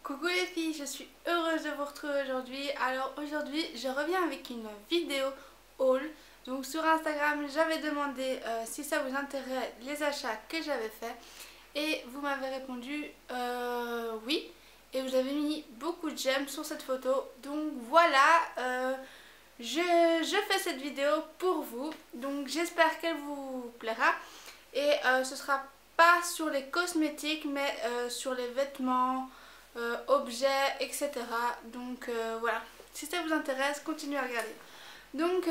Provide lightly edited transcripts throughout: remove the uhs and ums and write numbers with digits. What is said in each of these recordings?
Coucou les filles, je suis heureuse de vous retrouver aujourd'hui. Alors aujourd'hui je reviens avec une vidéo haul. Donc sur Instagram j'avais demandé si ça vous intéresse les achats que j'avais fait. Et vous m'avez répondu oui. Et vous avez mis beaucoup de j'aime sur cette photo. Donc voilà, je fais cette vidéo pour vous. Donc j'espère qu'elle vous plaira. Et ce sera pas sur les cosmétiques mais sur les vêtements, objets, etc. Donc voilà, si ça vous intéresse, continuez à regarder. Donc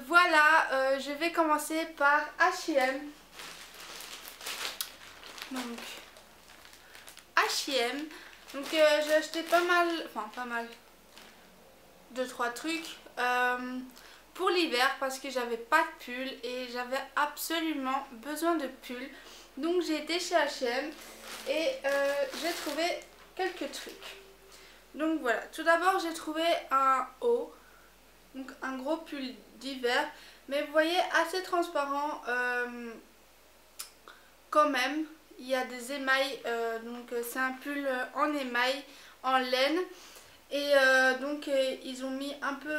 voilà, je vais commencer par H&M. Donc H&M. Donc j'ai acheté pas mal, enfin pas mal, 2-3 trucs pour l'hiver parce que j'avais pas de pull et j'avais absolument besoin de pull. Donc j'ai été chez H&M et j'ai trouvé quelques trucs. Donc voilà, tout d'abord j'ai trouvé un haut, donc un gros pull d'hiver, mais vous voyez assez transparent quand même. Il y a des émails, donc c'est un pull en émail, en laine. Et donc ils ont mis un peu,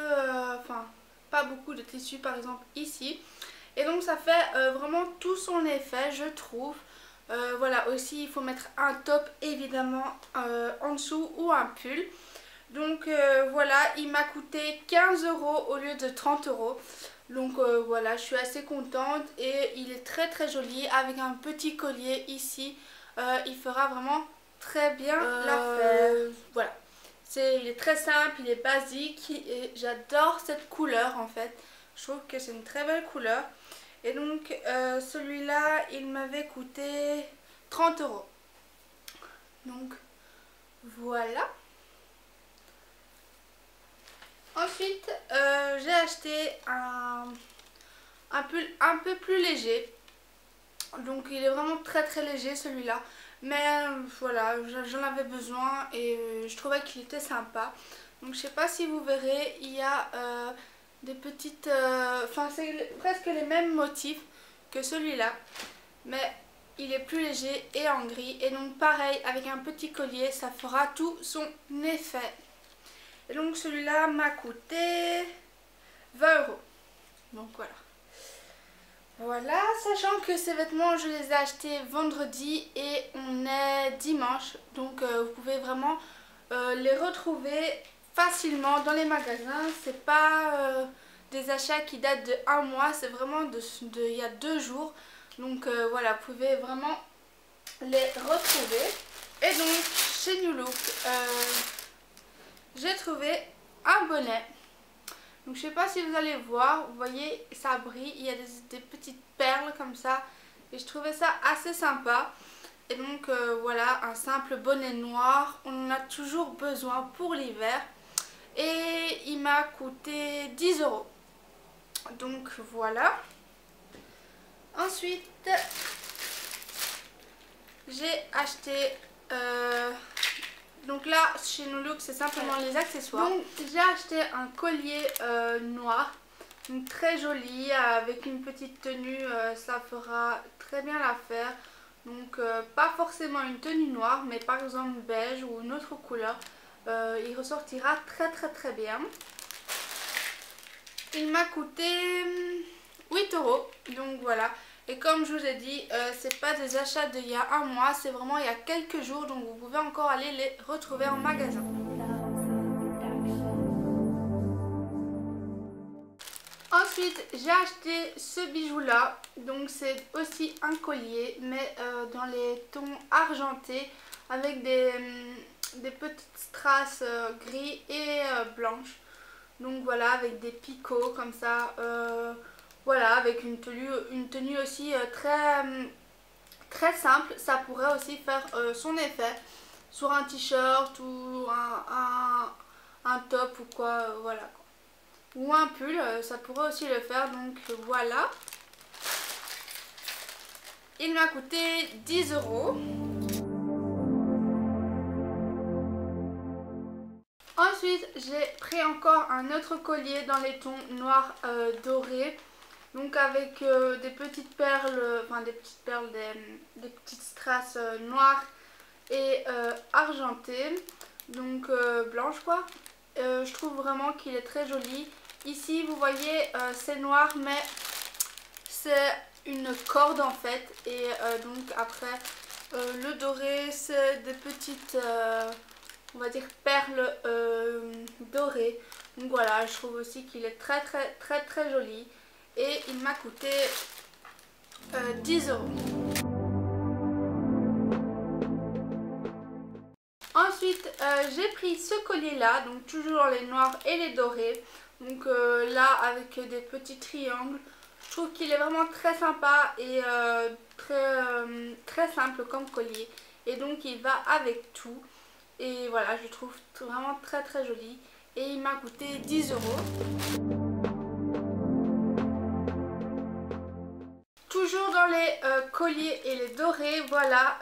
enfin pas beaucoup de tissu par exemple ici. Et donc ça fait vraiment tout son effet je trouve. Voilà, aussi il faut mettre un top évidemment en dessous ou un pull. Donc voilà, il m'a coûté 15 € au lieu de 30 €. Donc voilà, je suis assez contente et il est très très joli avec un petit collier ici. Il fera vraiment très bien l'affaire. Voilà, il est très simple, il est basique et j'adore cette couleur en fait. Je trouve que c'est une très belle couleur. Et donc celui-là il m'avait coûté 30 €. Donc voilà. Ensuite j'ai acheté un pull un peu plus léger. Donc il est vraiment très très léger celui-là. Mais voilà, j'en avais besoin et je trouvais qu'il était sympa. Donc je sais pas si vous verrez, il y a des petites... Enfin c'est presque les mêmes motifs que celui-là. Mais il est plus léger et en gris. Et donc pareil, avec un petit collier, ça fera tout son effet. Et donc celui-là m'a coûté 20 €. Donc voilà. Voilà, sachant que ces vêtements je les ai achetés vendredi et on est dimanche. Donc vous pouvez vraiment les retrouver facilement dans les magasins. C'est pas des achats qui datent de 1 mois, c'est vraiment il y a 2 jours. Donc voilà, vous pouvez vraiment les retrouver. Et donc chez New Look, j'ai trouvé un bonnet. Donc je sais pas si vous allez voir, vous voyez ça brille, il y a des petites perles comme ça. Et je trouvais ça assez sympa. Et donc voilà, un simple bonnet noir, on en a toujours besoin pour l'hiver. Et il m'a coûté 10 €. Donc voilà. Ensuite, j'ai acheté... donc là, chez New Look, c'est simplement les accessoires. Donc j'ai acheté un collier noir, donc très joli, avec une petite tenue, ça fera très bien l'affaire. Donc pas forcément une tenue noire, mais par exemple beige ou une autre couleur, il ressortira très très très bien. Il m'a coûté 8 €, donc voilà. Et comme je vous ai dit, c'est pas des achats d'il y a 1 mois, c'est vraiment il y a quelques jours, donc vous pouvez encore aller les retrouver en magasin. Ensuite, j'ai acheté ce bijou là, donc c'est aussi un collier, mais dans les tons argentés, avec des petites strass gris et blanches. Donc voilà, avec des picots comme ça. Voilà, avec une tenue aussi très simple. Ça pourrait aussi faire son effet sur un t-shirt ou un top ou quoi, voilà. Ou un pull, ça pourrait aussi le faire, donc voilà. Il m'a coûté 10 €. Ensuite, j'ai pris encore un autre collier dans les tons noirs dorés. Donc avec des petites perles, enfin des petites strass noires et argentées. donc blanche quoi. Je trouve vraiment qu'il est très joli. Ici vous voyez c'est noir mais c'est une corde en fait. Et donc après le doré c'est des petites on va dire perles dorées. Donc voilà, je trouve aussi qu'il est très joli. Et il m'a coûté 10 euros. Ensuite, j'ai pris ce collier là, donc toujours les noirs et les dorés. Donc là, avec des petits triangles. Je trouve qu'il est vraiment très sympa et très simple comme collier. Et donc il va avec tout. Et voilà, je le trouve vraiment très joli. Et il m'a coûté 10 euros. Toujours dans les colliers et les dorés, voilà,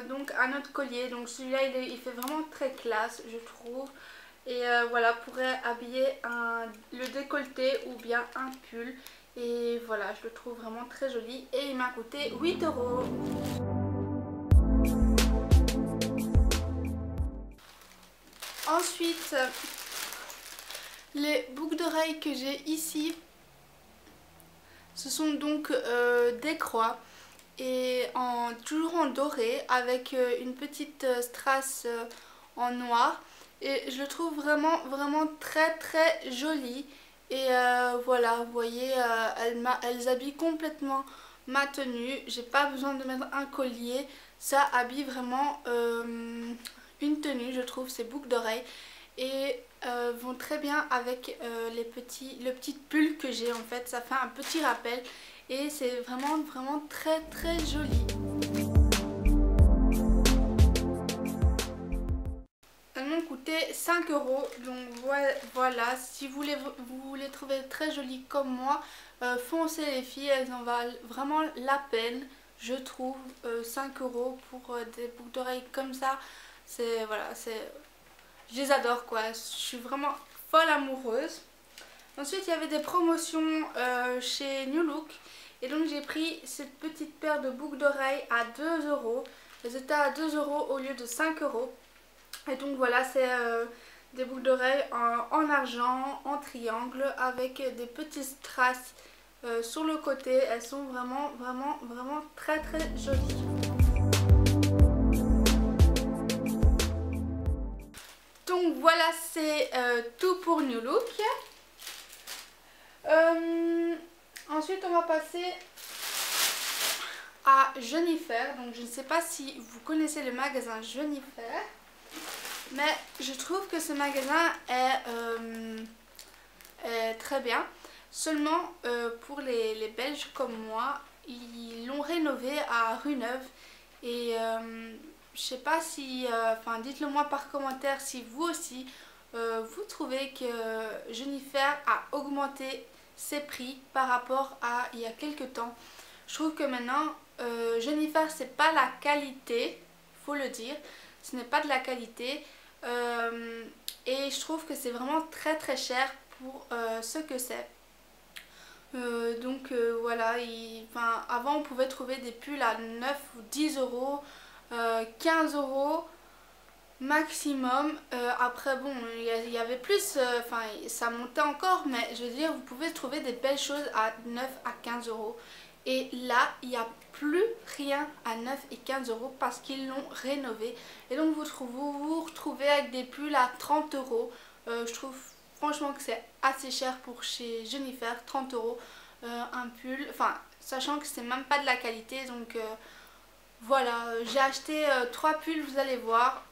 donc un autre collier. Donc celui-là il fait vraiment très classe je trouve. Et voilà, pourrait habiller le décolleté ou bien un pull. Et voilà, je le trouve vraiment très joli. Et il m'a coûté 8 euros. Ensuite, les boucles d'oreilles que j'ai ici, ce sont donc des croix. Et toujours en doré avec une petite strass en noir. Et je le trouve vraiment très joli. Et voilà, vous voyez, elles habillent complètement ma tenue. J'ai pas besoin de mettre un collier. Ça habille vraiment une tenue, je trouve, ces boucles d'oreilles. Et vont très bien avec le petit pull que j'ai en fait. Ça fait un petit rappel. Et c'est vraiment très joli. Elles m'ont coûté 5 euros. Donc voilà, si vous les trouvez très jolies comme moi, foncez les filles, elles en valent vraiment la peine. Je trouve 5 euros pour des boucles d'oreilles comme ça. Voilà, je les adore quoi. Je suis vraiment folle amoureuse. Ensuite, il y avait des promotions chez New Look. Et donc, j'ai pris cette petite paire de boucles d'oreilles à 2 euros. Elles étaient à 2 euros au lieu de 5 euros. Et donc, voilà, c'est des boucles d'oreilles en argent, en triangle, avec des petites strass sur le côté. Elles sont vraiment très jolies. Donc, voilà, c'est tout pour New Look. Ensuite on va passer à Jennifer. Donc je ne sais pas si vous connaissez le magasin Jennifer, mais je trouve que ce magasin est très bien. Seulement pour les Belges comme moi, ils l'ont rénové à Rue Neuve. Et je sais pas si, enfin dites-le moi par commentaire si vous aussi vous trouvez que Jennifer a augmenté ses prix par rapport à il y a quelques temps. Je trouve que maintenant Jennifer c'est pas la qualité, faut le dire, ce n'est pas de la qualité et je trouve que c'est vraiment très cher pour ce que c'est. Donc voilà, avant on pouvait trouver des pulls à 9 ou 10 euros, 15 euros maximum. Après bon, il y avait plus, enfin ça montait encore, mais je veux dire vous pouvez trouver des belles choses à 9 à 15 euros. Et là il n'y a plus rien à 9 et 15 euros parce qu'ils l'ont rénové. Et donc vous retrouvez avec des pulls à 30 euros. Je trouve franchement que c'est assez cher pour chez Jennifer, 30 euros un pull. Enfin, sachant que c'est même pas de la qualité. Donc voilà, j'ai acheté 3 pulls, vous allez voir.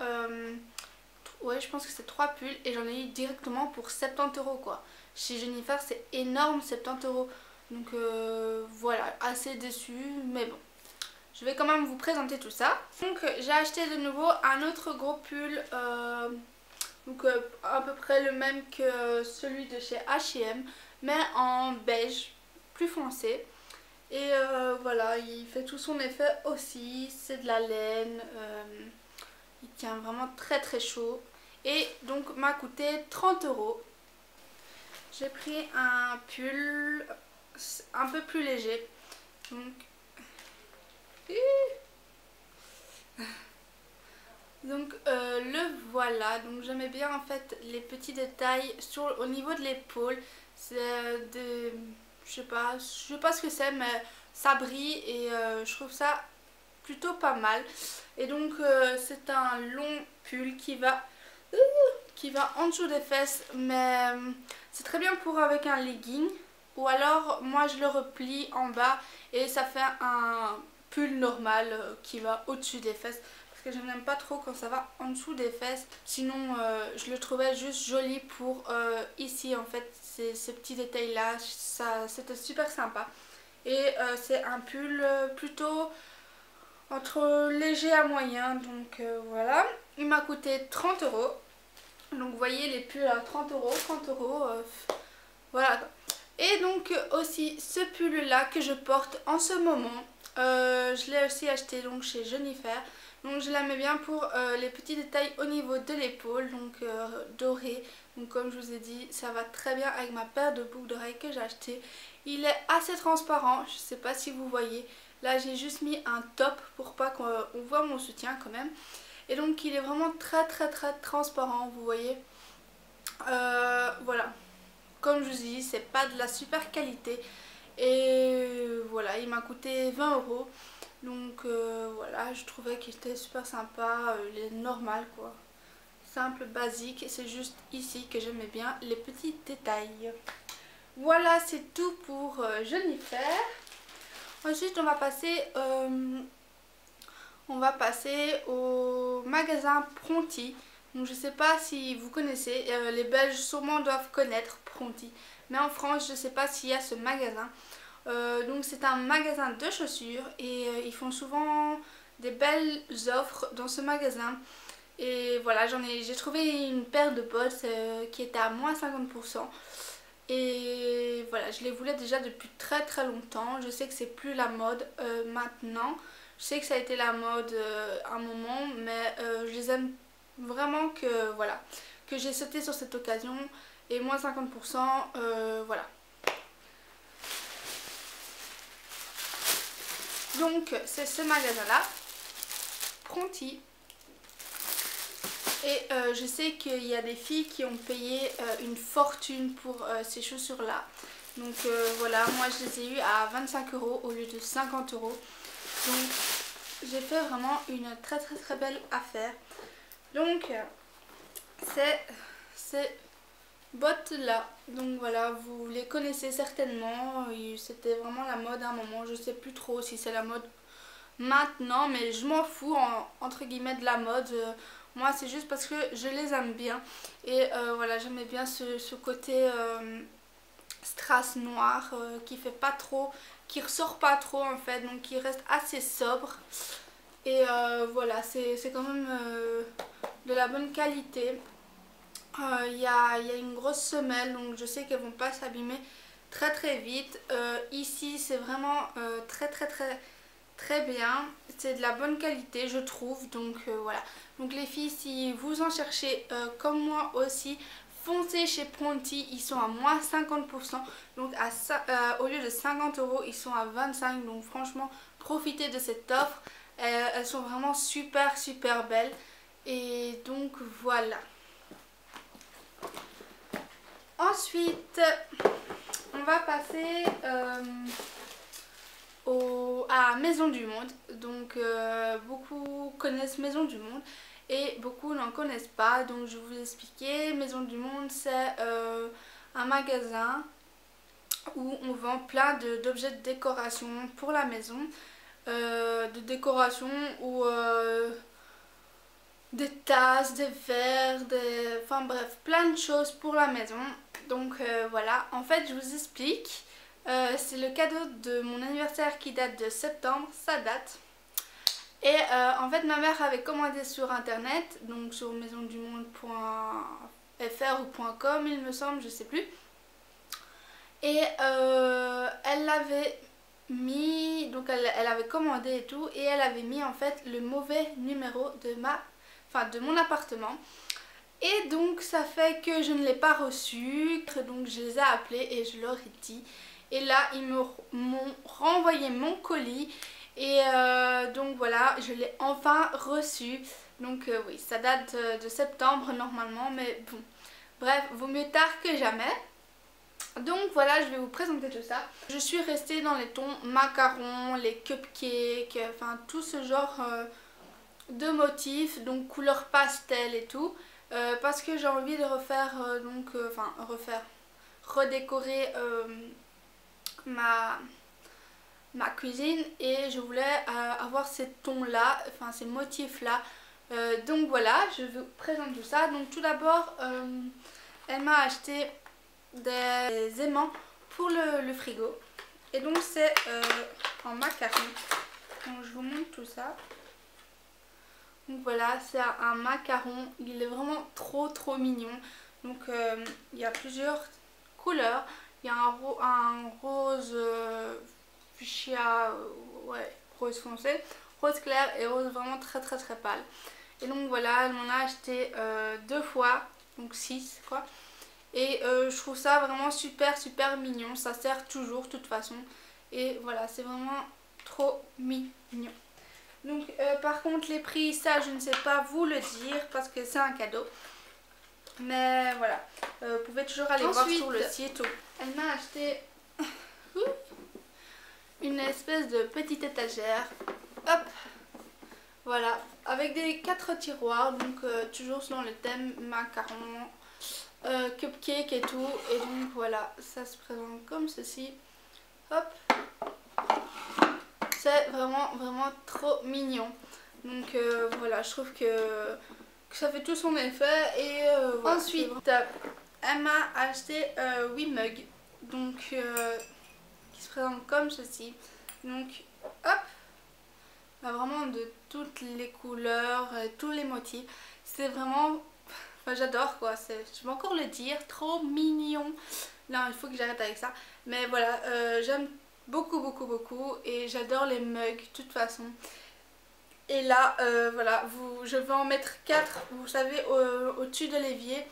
Ouais, je pense que c'est 3 pulls et j'en ai eu directement pour 70 euros quoi. Chez Jennifer, c'est énorme, 70 euros. Donc voilà, assez déçue, mais bon. Je vais quand même vous présenter tout ça. Donc j'ai acheté de nouveau un autre gros pull. Donc à peu près le même que celui de chez H&M, mais en beige, plus foncé. Et voilà, il fait tout son effet aussi. C'est de la laine. Il tient vraiment très chaud. Et donc m'a coûté 30 euros. J'ai pris un pull un peu plus léger. Donc Donc le voilà, donc j'aimais bien en fait les petits détails au niveau de l'épaule. C'est des... je sais pas ce que c'est, mais ça brille et je trouve ça plutôt pas mal. Et donc c'est un long pull qui va en dessous des fesses, mais c'est très bien pour avec un legging. Ou alors moi je le replie en bas et ça fait un pull normal qui va au-dessus des fesses. Parce que je n'aime pas trop quand ça va en dessous des fesses. Sinon je le trouvais juste joli pour ici en fait. Ces petits détails là, c'était super sympa. Et c'est un pull plutôt entre léger à moyen. Donc voilà. Il m'a coûté 30 euros. Donc vous voyez les pulls à 30 euros, 30 euros, voilà. Et donc aussi ce pull là que je porte en ce moment, je l'ai aussi acheté donc chez Jennifer. Donc je l'aimais bien pour les petits détails au niveau de l'épaule, donc doré. Donc comme je vous ai dit, ça va très bien avec ma paire de boucles d'oreilles que j'ai acheté. Il est assez transparent, je sais pas si vous voyez. Là j'ai juste mis un top pour pas qu'on voit mon soutien quand même. Et donc il est vraiment très transparent, vous voyez. Voilà. Comme je vous dis, c'est pas de la super qualité. Et voilà, il m'a coûté 20 euros. Donc voilà, je trouvais qu'il était super sympa. Il est normal quoi. Simple, basique. C'est juste ici que j'aimais bien les petits détails. Voilà, c'est tout pour Jennifer. Ensuite, on va passer au magasin Pronti. Donc je sais pas si vous connaissez, les Belges sûrement doivent connaître Pronti. Mais en France, je sais pas s'il y a ce magasin. Donc c'est un magasin de chaussures et ils font souvent des belles offres dans ce magasin. Et voilà, j'ai trouvé une paire de bottes qui était à moins 50%. Et voilà, je les voulais déjà depuis très longtemps. Je sais que c'est plus la mode maintenant. Je sais que ça a été la mode un moment, mais je les aime vraiment que voilà, que j'ai sauté sur cette occasion. Et moins 50%, voilà. Donc c'est ce magasin-là, Pronti. Et je sais qu'il y a des filles qui ont payé une fortune pour ces chaussures-là. Donc voilà, moi je les ai eues à 25 euros au lieu de 50 euros. Donc j'ai fait vraiment une très belle affaire. Donc c'est ces bottes-là. Donc voilà, vous les connaissez certainement. C'était vraiment la mode à un moment. Je sais plus trop si c'est la mode maintenant, mais je m'en fous entre guillemets de la mode. Moi c'est juste parce que je les aime bien. Et voilà, j'aimais bien ce côté strass noir qui fait pas trop, qui ressort pas trop en fait, donc qui reste assez sobre. Et voilà, c'est quand même de la bonne qualité. Il y a une grosse semelle, donc je sais qu'elles vont pas s'abîmer très vite. Ici c'est vraiment très bien, c'est de la bonne qualité je trouve. Donc voilà, donc les filles, si vous en cherchez comme moi aussi, foncez chez Pronti, ils sont à moins 50%, donc au lieu de 50 euros ils sont à 25. Donc franchement profitez de cette offre, elles sont vraiment super belles. Et donc voilà. Ensuite on va passer à Maison du Monde. Donc beaucoup connaissent Maison du Monde et beaucoup n'en connaissent pas. Donc je vais vous expliquer. Maison du Monde, c'est un magasin où on vend plein d'objets de décoration pour la maison. De décoration ou des tasses, des verres, enfin bref, plein de choses pour la maison. Donc voilà, en fait je vous explique. C'est le cadeau de mon anniversaire qui date de septembre, ça date. Et en fait ma mère avait commandé sur internet, donc sur maisondumonde.fr ou .com il me semble, je sais plus. Et elle l'avait mis, donc elle avait commandé et tout, et elle avait mis en fait le mauvais numéro de mon appartement. Et donc ça fait que je ne l'ai pas reçu, donc je les ai appelés et je leur ai dit. Et là ils m'ont renvoyé mon colis et donc voilà, je l'ai enfin reçu. Donc oui, ça date de septembre normalement, mais bon. Bref, vaut mieux tard que jamais. Donc voilà, je vais vous présenter tout ça. Je suis restée dans les tons macarons, les cupcakes, enfin tout ce genre de motifs, donc couleur pastel et tout. Parce que j'ai envie de refaire, redécorer ma cuisine, et je voulais avoir ces tons là, enfin ces motifs là. Donc voilà, je vous présente tout ça. Donc tout d'abord, elle m'a acheté des aimants pour le frigo, et donc c'est en macaron. Donc je vous montre tout ça. Donc voilà, c'est un macaron, il est vraiment trop mignon. Donc il y a plusieurs couleurs. Il y a un rose fuchsia, ouais, rose foncé, rose clair et rose vraiment très pâle. Et donc voilà, elle m'en a acheté 2 fois, donc 6 quoi. Et je trouve ça vraiment super mignon, ça sert toujours de toute façon. Et voilà, c'est vraiment trop mignon. Donc par contre les prix, ça je ne sais pas vous le dire parce que c'est un cadeau. Mais voilà, vous pouvez toujours aller voir sur le site. Elle m'a acheté une espèce de petite étagère. Hop, voilà, avec des 4 tiroirs, donc toujours dans le thème macarons, cupcake et tout. Et donc voilà, ça se présente comme ceci. Hop, c'est vraiment trop mignon. Donc voilà, je trouve que ça fait tout son effet. Et voilà. Ensuite, elle m'a acheté 8 mugs, donc qui se présentent comme ceci. Donc hop, vraiment de toutes les couleurs, tous les motifs. C'est vraiment, enfin j'adore quoi, je vais encore le dire, trop mignon. Non, il faut que j'arrête avec ça. Mais voilà, j'aime beaucoup et j'adore les mugs de toute façon. Et là voilà, je vais en mettre 4, vous savez, au-dessus de l'évier,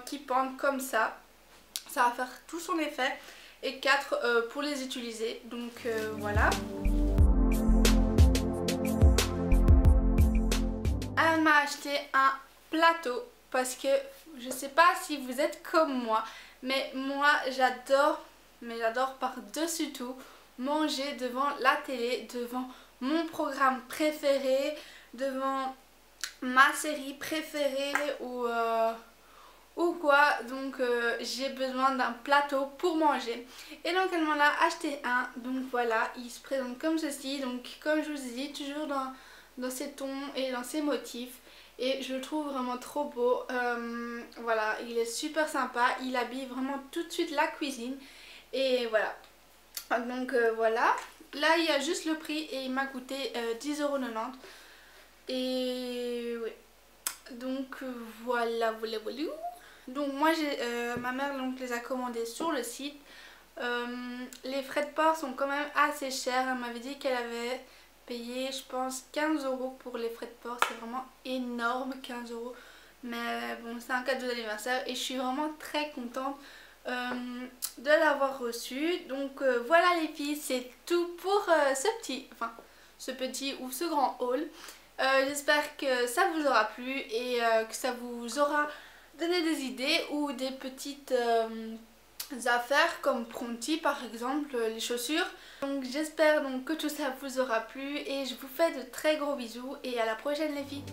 qui pendent comme ça. Ça va faire tout son effet. Et 4 pour les utiliser. Donc voilà. Elle m'a acheté un plateau parce que je sais pas si vous êtes comme moi, mais moi j'adore, mais j'adore par-dessus tout manger devant la télé, devant mon programme préféré, devant ma série préférée ou quoi. Donc j'ai besoin d'un plateau pour manger, et donc elle m'en a acheté un. Donc voilà, il se présente comme ceci. Donc comme je vous ai dit, toujours dans ces tons et dans ces motifs, et je le trouve vraiment trop beau. Voilà, il est super sympa, il habille vraiment tout de suite la cuisine. Et voilà, donc voilà, là il y a juste le prix et il m'a coûté 10,90 €. Et oui, donc voilà. Donc moi ma mère donc les a commandés sur le site. Les frais de port sont quand même assez chers. Elle m'avait dit qu'elle avait payé, je pense, 15 € pour les frais de port. C'est vraiment énorme, 15 €. Mais bon, c'est un cadeau d'anniversaire et je suis vraiment très contente de l'avoir reçu. Donc voilà les filles, c'est tout pour ce petit ou ce grand haul. J'espère que ça vous aura plu et que ça vous aura donné des idées ou des petites affaires comme Pronti par exemple, les chaussures. Donc j'espère donc que tout ça vous aura plu et je vous fais de très gros bisous et à la prochaine les filles.